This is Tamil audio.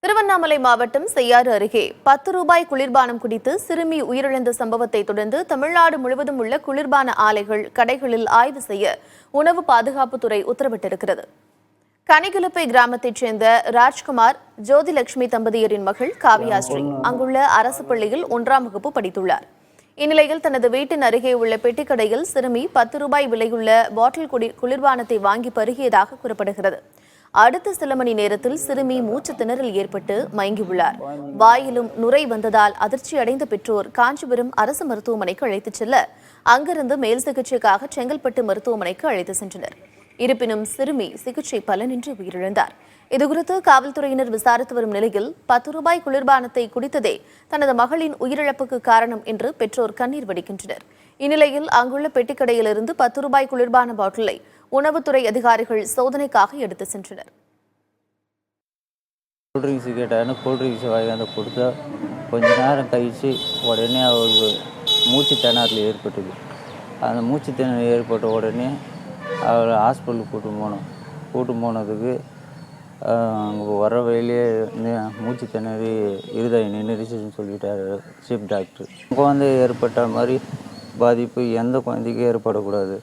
திருவண்ணாமலை மாவட்டம் செய்யாறு அருகே 10 ரூபாய் குளிர்பானம் குடித்து சிறுமி உயிரிழந்த சம்பவத்தை தொடர்ந்து தமிழ்நாடு முழுவதும் உள்ள குளிர்பான ஆலைகள், கடைகளில் ஆய்வு செய்ய உணவு பாதுகாப்புத்துறை உத்தரவிட்டிருக்கிறது. கனிகிலப்பை கிராமத்தைச் சேர்ந்த ராஜ்குமார், ஜோதிலட்சுமி தம்பதியரின் மகள் காவியாஸ்ரீ அங்குள்ள அரசு பள்ளியில் 1ஆம் வகுப்பு படித்துள்ளார். இந்நிலையில் தனது வீட்டின் அருகே உள்ள பெட்டிக்கடையில் சிறுமி 10 ரூபாய் விலையுள்ள பாட்டில் குளிர்பானத்தை வாங்கி பருகியதாக கூறப்படுகிறது. அடுத்த சில மணி நேரத்தில் சிறுமி மூச்சு திணறல் ஏற்பட்டு மயங்கியுள்ளார். வாயிலும் நுரை வந்ததால் அதிர்ச்சி அடைந்த பெற்றோர் காஞ்சிபுரம் அரசு மருத்துவமனைக்கு அழைத்துச் செல்ல அங்கிருந்து மேல் சிகிச்சைக்காக செங்கல்பட்டு மருத்துவமனைக்கு அழைத்து சென்றனர். இருப்பினும் சிறுமி சிகிச்சை பலனின்றி உயிரிழந்தார். இதுகுறித்து காவல்துறையினர் விசாரித்து வரும் நிலையில் 10 ரூபாய் குளிர்பானத்தை குடித்ததே தனது மகளின் உயிரிழப்புக்கு காரணம் என்று பெற்றோர் கண்ணீர் வடிக்கின்றனர். இந்நிலையில் அங்குள்ள பெட்டிக்கடையிலிருந்து 10 ரூபாய் குளிர்பான பாட்டிலை உணவுத்துறை அதிகாரிகள் சோதனைக்காக எடுத்து சென்றனர். கூல்ட்ரிங்க்ஸ் கேட்டாருன்னு கூல்ட்ரிங்க்ஸ் வாங்கி கொடுத்தா கொஞ்ச நேரம் கழித்து உடனே அவருக்கு மூச்சு திணறல் ஏற்பட்டது. அந்த மூச்சு திணறல் ஏற்பட்ட உடனே அவர் ஹாஸ்பிட்டலுக்கு கூட்டு போனதுக்கு அங்கே வர வழியிலே மூச்சு திணறி இருதயம் நின்றுச்சுன்னு சொல்லிட்டாரு சீஃப் டாக்டர். குழந்தை ஏற்பட்ட மாதிரி பாதிப்பு எந்த குழந்தைக்கும் ஏற்படக்கூடாது.